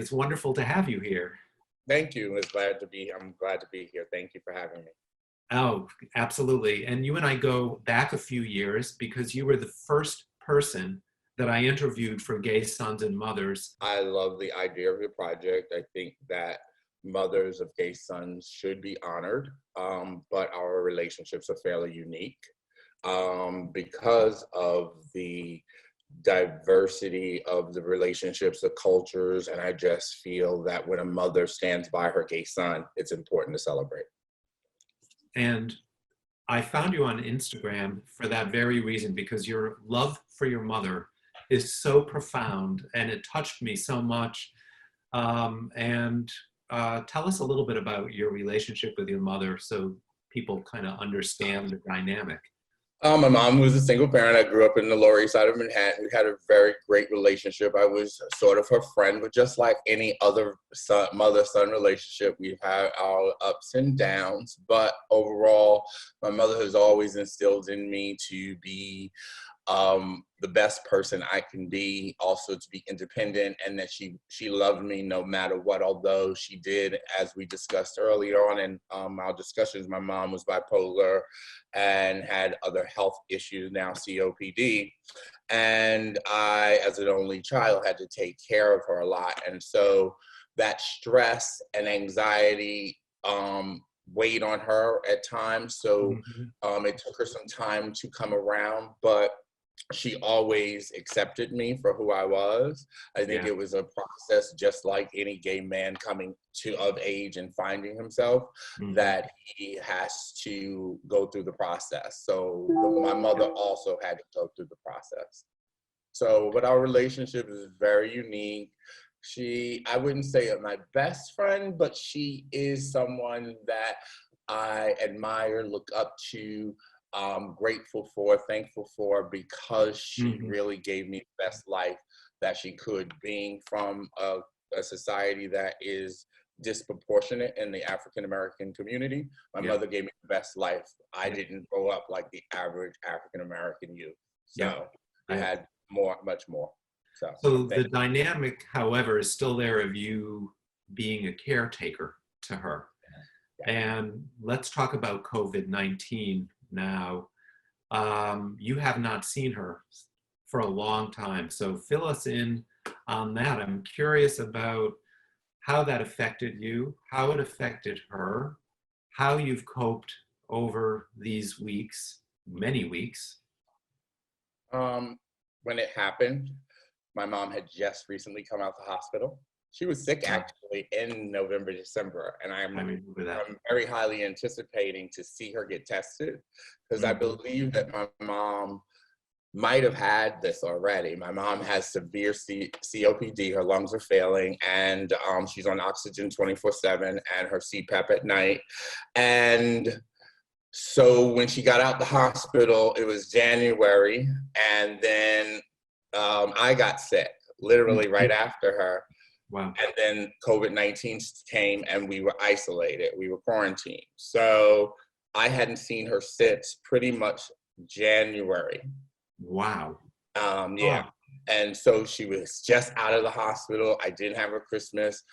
It's wonderful to have you here. Thank you. I'm glad to be here. Thank you for having me. Oh, absolutely. And you and I go back a few years because you were the first person that I interviewed for Gay Sons and Mothers. I love the idea of your project. I think that mothers of gay sons should be honored, but our relationships are fairly unique because of the diversity of the relationships, the cultures, and I just feel that when a mother stands by her gay son, it's important to celebrate. And I found you on Instagram for that very reason, because your love for your mother is so profound and it touched me so much. And tell us a little bit about your relationship with your mother so people kind of understand the dynamic. My mom was a single parent. I grew up in the Lower East Side of Manhattan. We had a very great relationship. I was sort of her friend, but just like any other mother-son relationship, we've had our ups and downs. But overall, my mother has always instilled in me to be the best person I can be, also to be independent, and that she loved me no matter what, although she did, as we discussed earlier on in our discussions, my mom was bipolar and had other health issues, now COPD. And I, as an only child, had to take care of her a lot. And so that stress and anxiety weighed on her at times. So it took her some time to come around, but she always accepted me for who I was. I think it was a process, just like any gay man coming of age and finding himself, that he has to go through the process. So my mother also had to go through the process. So, but our relationship is very unique. I wouldn't say my best friend, but she is someone that I admire, look up to, grateful for, thankful for, because she really gave me the best life that she could, being from a society that is disproportionate in the African American community. My mother gave me the best life. I didn't grow up like the average African American youth. So I had much more. So the dynamic, however, is still there of you being a caretaker to her. And let's talk about COVID-19 now. You have not seen her for a long time, so fill us in on that. I'm curious about how that affected you, how it affected her, how you've coped over these weeks, many weeks. When it happened, my mom had just recently come out of the hospital. She was sick actually in November, December, and I'm very highly anticipating to see her get tested, because I believe that my mom might have had this already. My mom has severe COPD, her lungs are failing, and she's on oxygen 24/7 and her CPAP at night. And so when she got out the hospital, it was January, and then I got sick, literally right after her. Wow. And then COVID-19 came and we were isolated, we were quarantined. So I hadn't seen her since pretty much January. Wow. And so she was just out of the hospital. I didn't have her Christmas.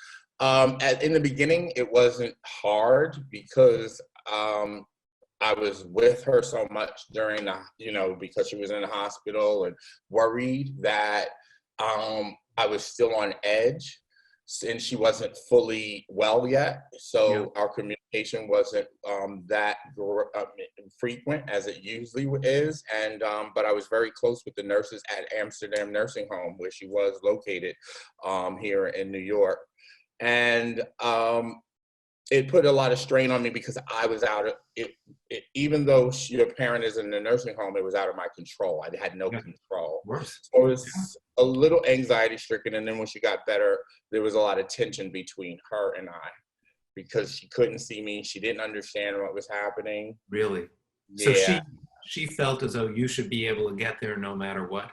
In the beginning, it wasn't hard because I was with her so much during the, because she was in the hospital, and worried that I was still on edge, and she wasn't fully well yet. So our communication wasn't that frequent as it usually is. And but I was very close with the nurses at Amsterdam Nursing Home, where she was located here in New York. And it put a lot of strain on me because I was out of it. Even though your parent is in the nursing home, it was out of my control. I had no control. So it was a little anxiety stricken. And then when she got better, there was a lot of tension between her and I, because she couldn't see me. She didn't understand what was happening. Really? So she felt as though you should be able to get there no matter what?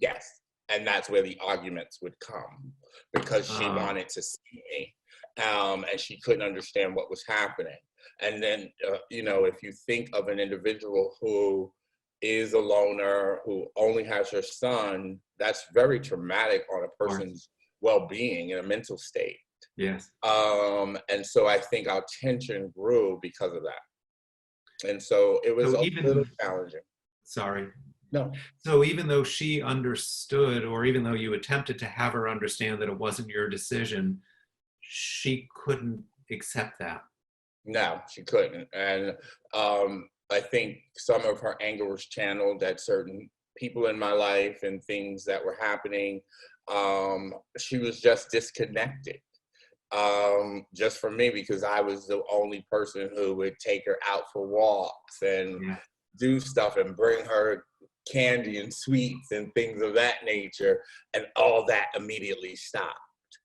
Yes. And that's where the arguments would come, because she wanted to see me. And she couldn't understand what was happening. And then, if you think of an individual who is a loner, who only has her son, that's very traumatic on a person's well-being and a mental state. Yes. And so I think our tension grew because of that. And so it was So a even, little challenging. sorry. No. So even though she understood, or even though you attempted to have her understand that it wasn't your decision, she couldn't accept that. No, she couldn't. And I think some of her anger was channeled at certain people in my life and things that were happening. She was just disconnected, just from me, because I was the only person who would take her out for walks and Yeah. do stuff and bring her candy and sweets and things of that nature. And all that immediately stopped.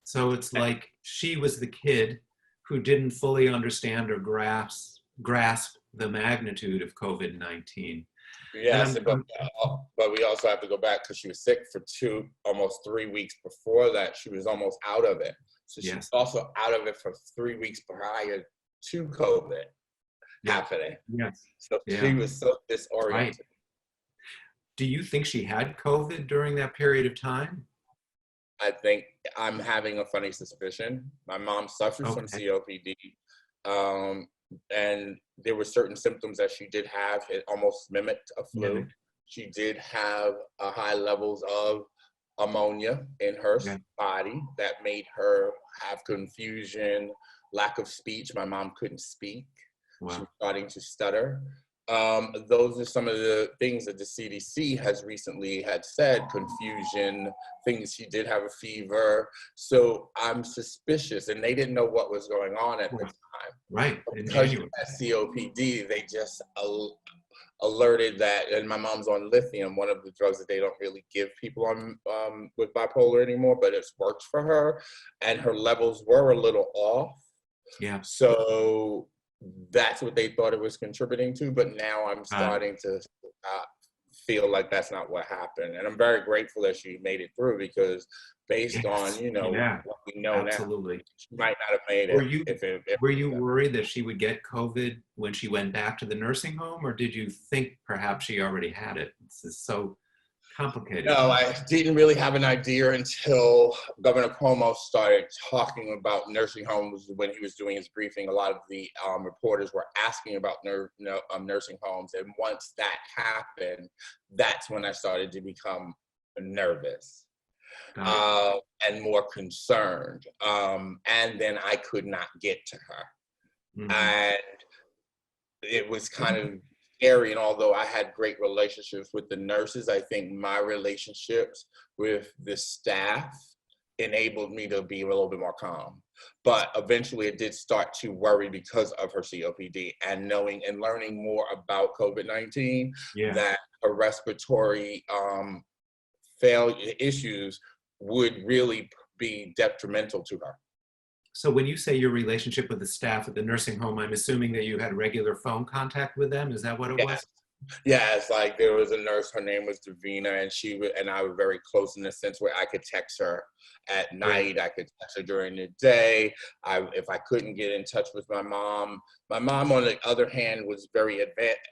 So it's like she was the kid who didn't fully understand or grasp the magnitude of COVID-19. Yes, but we also have to go back because she was sick for almost 3 weeks before that. She was almost out of it. So she was also out of it for 3 weeks prior to COVID happening. Yes. So she was so disoriented. Right. Do you think she had COVID during that period of time? I think I'm having a funny suspicion. My mom suffers from COPD. And there were certain symptoms that she did have. It almost mimicked a flu. She did have high levels of ammonia in her body that made her have confusion, lack of speech. My mom couldn't speak. Wow. She was starting to stutter. Those are some of the things that the CDC has recently had said, confusion, things. She did have a fever. So I'm suspicious, and they didn't know what was going on at the time. Right. Because she had COPD, they just alerted that, and my mom's on lithium, one of the drugs that they don't really give people on with bipolar anymore, but it's worked for her, and her levels were a little off. Yeah. So that's what they thought it was contributing to, but now I'm starting to feel like that's not what happened. And I'm very grateful that she made it through, because based on, what we know now, she might not have made it. Were you worried that she would get COVID when she went back to the nursing home, or did you think perhaps she already had it? This is so complicated. No, I didn't really have an idea until Governor Cuomo started talking about nursing homes when he was doing his briefing. A lot of the reporters were asking about nursing homes. And once that happened, that's when I started to become nervous and more concerned. And then I could not get to her. Mm-hmm. And it was kind of scary. And although I had great relationships with the nurses, I think my relationships with the staff enabled me to be a little bit more calm. But eventually it did start to worry because of her COPD and knowing and learning more about COVID-19, that her respiratory failure issues would really be detrimental to her. So when you say your relationship with the staff at the nursing home, I'm assuming that you had regular phone contact with them. Is that what it was? Yeah, it's like there was a nurse, her name was Davina, and I were very close in the sense where I could text her at night, I could text her during the day. If I couldn't get in touch with my mom on the other hand was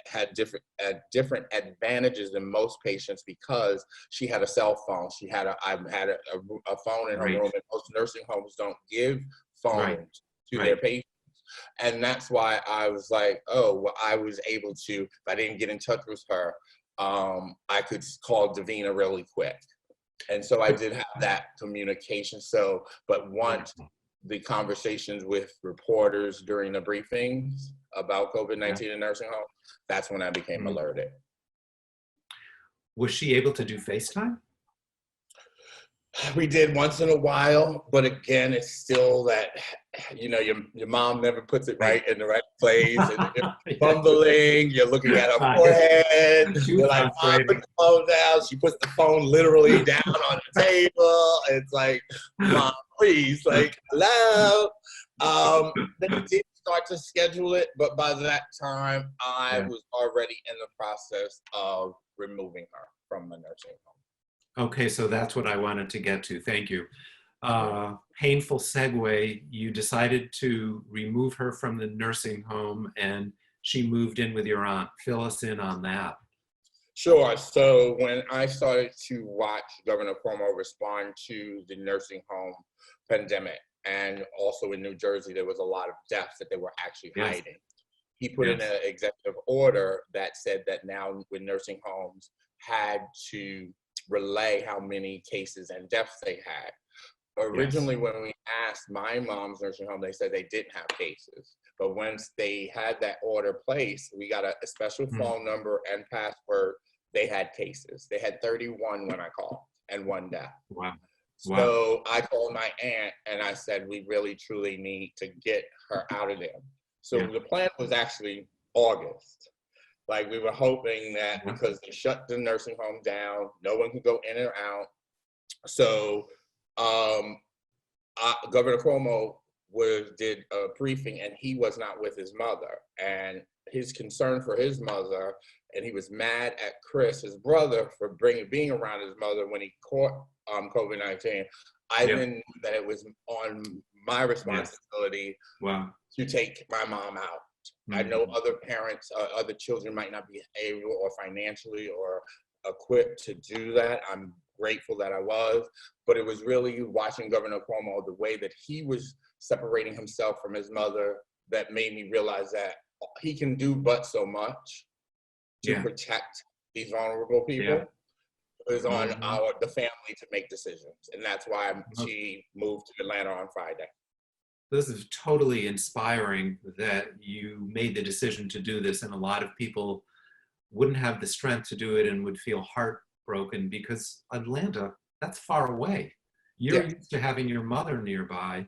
had different advantages than most patients, because she had a cell phone. I had a phone in her room, and most nursing homes don't give phones to their patients. And that's why I was like, I was able to, if I didn't get in touch with her, I could call Davina really quick. And so I did have that communication. But once the conversations with reporters during the briefings about COVID-19 in nursing home, that's when I became alerted. Was she able to do FaceTime? We did once in a while, but again, it's still that, your mom never puts it right in the right place, and you're fumbling, you're looking at her forehead, you're like, Mom, put the phone down. She puts the phone literally down on the table. It's like, Mom, please, like, hello. Then we did start to schedule it, but by that time, I was already in the process of removing her from the nursing home. Okay, so that's what I wanted to get to. Thank you. Painful segue, you decided to remove her from the nursing home and she moved in with your aunt. Fill us in on that. Sure. So when I started to watch Governor Cuomo respond to the nursing home pandemic, and also in New Jersey, there was a lot of deaths that they were actually Yes. hiding. He put in Yes. an executive order that said that now when nursing homes had to relay how many cases and deaths they had. Yes. Originally, when we asked my mom's nursing home, they said they didn't have cases. But once they had that order placed, we got a special Mm. phone number and password. They had cases. They had 31 when I called and one death. Wow. Wow. So I called my aunt and I said, we really truly need to get her out of there. So Yeah. the plan was actually August. Like we were hoping that Yeah. because they shut the nursing home down, no one could go in or out. So um, Governor Cuomo did a briefing and he was not with his mother. And his concern for his mother, and he was mad at Chris, his brother, for being around his mother when he caught COVID-19. I Yeah. then knew that it was on my Yes. responsibility Wow. to take my mom out. I Mhm. know other parents, other children might not be able or financially or equipped to do that. I'm grateful that I was, but it was really watching Governor Cuomo, the way that he was separating himself from his mother, that made me realize that he can do but so much to Yeah. protect these vulnerable Yeah. people. It was on Mhm. the family to make decisions, and that's why she moved to Atlanta on Friday. This is totally inspiring that you made the decision to do this, and a lot of people wouldn't have the strength to do it and would feel heartbroken because Atlanta, that's far away. You're Yeah, used to having your mother nearby,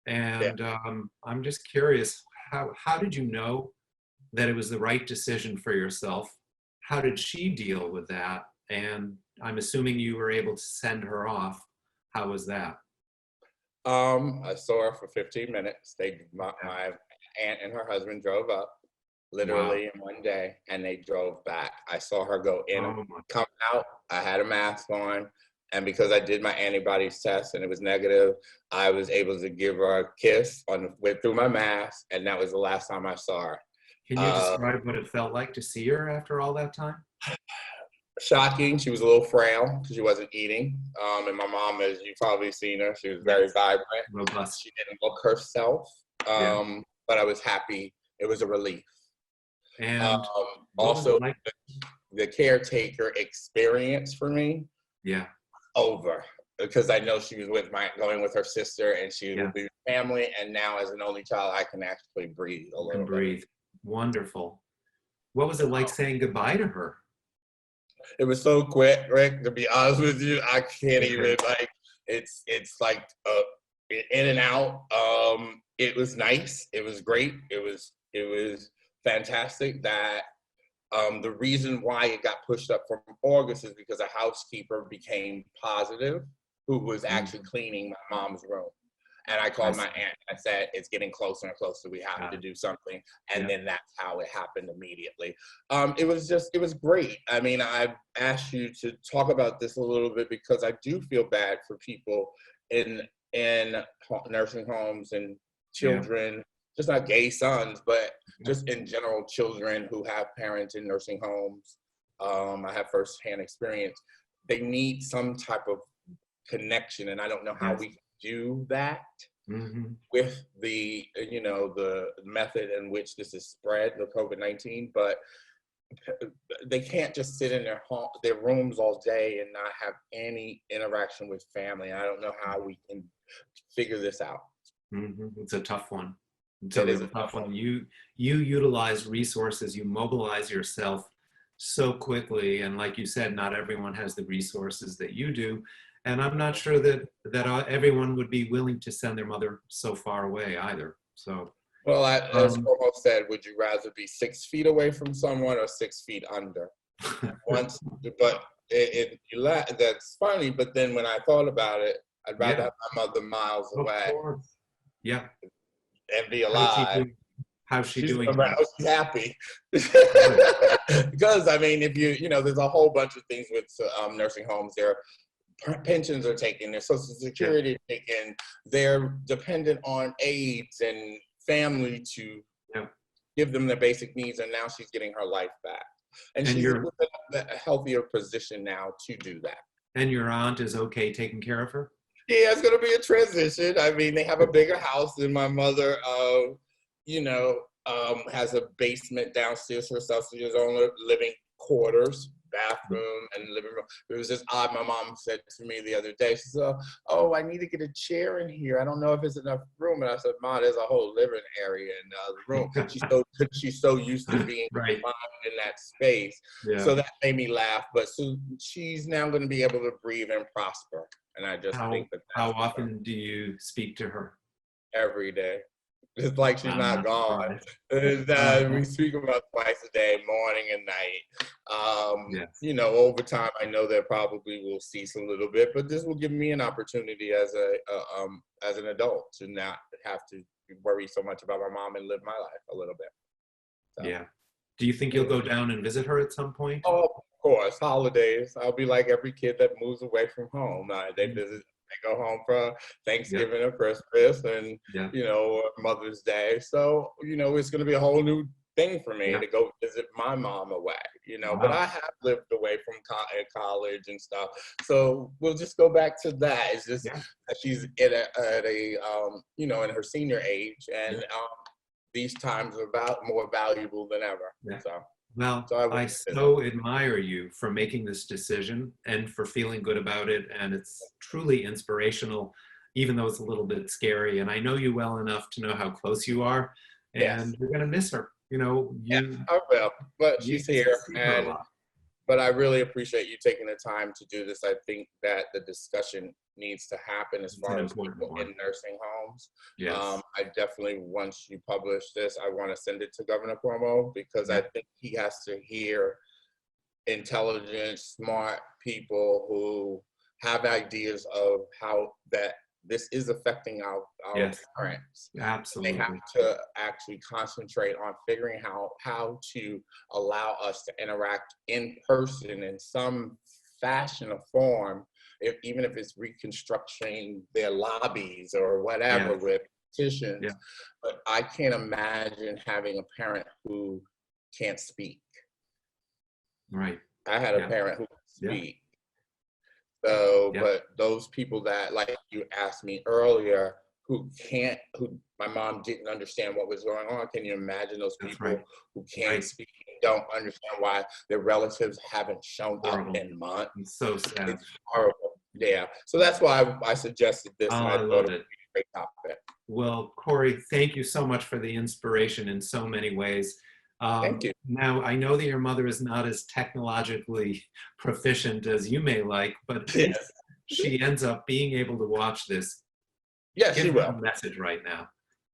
yeah. and I'm just curious, how did you know that it was the right decision for yourself? How did she deal with that? And I'm assuming you were able to send her off. How was that? I saw her for 15 minutes. Yeah. My aunt and her husband drove up Wow. literally in one day and they drove back. I saw her go in, Oh my. come out. I had a mask on. And because I did my antibodies test and it was negative, I was able to give her a kiss through my mask. And that was the last time I saw her. Can you Uh, describe what it felt like to see her after all that time? Shocking. She was a little frail because she wasn't eating. And my mom, as you've probably seen her, she was very Yes. vibrant. Robust. She didn't look herself, Yeah. but I was happy. It was a relief. And what was Also, it like? the caretaker experience for me, Yeah. over. Because I know she was going with her sister and she Yeah. would be with family. And now as an only child, I can actually breathe a You can little bit. breathe. Wonderful. What was it like saying goodbye to her? It was so quick, Rick, to be honest with you. I can't Okay. even it's like in and out. It was nice. It was great. It was fantastic that the reason why it got pushed up from August is because a housekeeper became positive who was actually Mhm. cleaning my mom's room. And I I called my see. aunt and I said, it's getting closer and closer. We have Got to it. do something. And Yeah. then that's how it happened immediately. It was great. I mean, I asked you to talk about this a little bit because I do feel bad for people in nursing homes and Yeah. children, just not gay sons, but Yeah. just in general, children who have parents in nursing homes. I have firsthand experience. They need some type of connection, and I don't know how Yes. we do that Hmm. with the method in which this is spread, the COVID-19. But they can't just sit in their rooms all day and not have any interaction with family. I don't know how we can figure this out. Hmm. It's a tough one. It's a It is real a tough tough one. one. You utilize resources, you mobilize yourself so quickly, and like you said, not everyone has the resources that you do. And I'm not sure that everyone would be willing to send their mother so far away either. So, Well, as um, Cuomo said, would you rather be 6 feet away from someone or 6 feet under? Once, but that's funny. But then when I thought about it, I'd rather yeah, have my mother miles of away course. Yeah. and be How's she alive. doing? How's she She's doing around, now? she's happy. Good. Because I mean, if there's a whole bunch of things with nursing homes. Their pensions are taken, their social Yeah. security is taken. They're dependent on aides and family to Yeah. give them their basic needs, and now she's getting her life back. And And she's your in a healthier position now to do that. and your aunt is okay taking care of her? Yeah, it's gonna be a transition. I mean, they have a bigger house than my mother. Has a basement downstairs herself, so she has her own living quarters, bathroom, and living room. It was just odd. My mom said to me the other day, she said, "Oh, I need to get a chair in here. I don't know if it's enough room." And I said, "Ma, there's a whole living area in the other room." She's so used to being Right. confined in that space. Yeah. So that made me laugh. But so she's now going to be able to breathe and prosper. And I just think that How often do you speak to her? every day. It's like she's I'm not gone. And, we speak about twice a day, morning and night. Yes. Over time, I know that probably will cease a little bit, but this will give me an opportunity as an adult to not have to worry so much about my mom and live my life a little bit. So. Yeah. Do you think you'll go down and visit her at some point? Oh, of course, holidays. I'll be like every kid that moves away from home. They visit. They go home for Thanksgiving or Christmas and, Mother's Day. So, it's going to be a whole new thing for me to go visit my mom away, Wow. But I have lived away from college and stuff. So we'll just go back to that. It's just that she's in in her senior age, and these times are more valuable than ever. Yeah. So. Well, I so admire you for making this decision and for feeling good about it. And it's truly inspirational, even though it's a little bit scary. And I know you well enough to know how close you are, and you're going to miss her. I will, but she's here. But I really appreciate you taking the time to do this. I think that the discussion needs to happen as far as people in nursing homes. Yes. I definitely, once you publish this, I want to send it to Governor Cuomo because I think he has to hear intelligent, smart people who have ideas of how that this is affecting our parents. Absolutely. They have to actually concentrate on figuring out how to allow us to interact in person in some fashion or form, even if it's reconstructing their lobbies or whatever with petitions. Yeah. But I can't imagine having a parent who can't speak. Right. I had a parent who could speak. So, but those people that, like you asked me earlier, who my mom didn't understand what was going on. Can you imagine those people who can't speak and don't understand why their relatives haven't shown up in months? It's so sad. It's horrible. Yeah. So that's why I suggested this. Oh, and I love it. Great topic. Well, Corey, thank you so much for the inspiration in so many ways. Thank you. Now, I know that your mother is not as technologically proficient as you may like, but she ends up being able to watch this. Yes, she will. A message right now.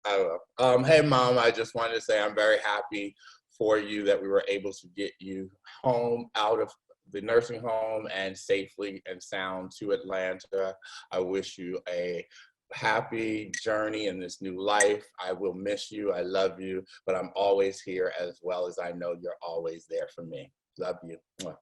I will. Hey, Mom, I just wanted to say I'm very happy for you that we were able to get you home out of the nursing home and safely and sound to Atlanta. I wish you a happy journey in this new life. I will miss you. I love you, but I'm always here, as well as I know you're always there for me. Love you. Mwah.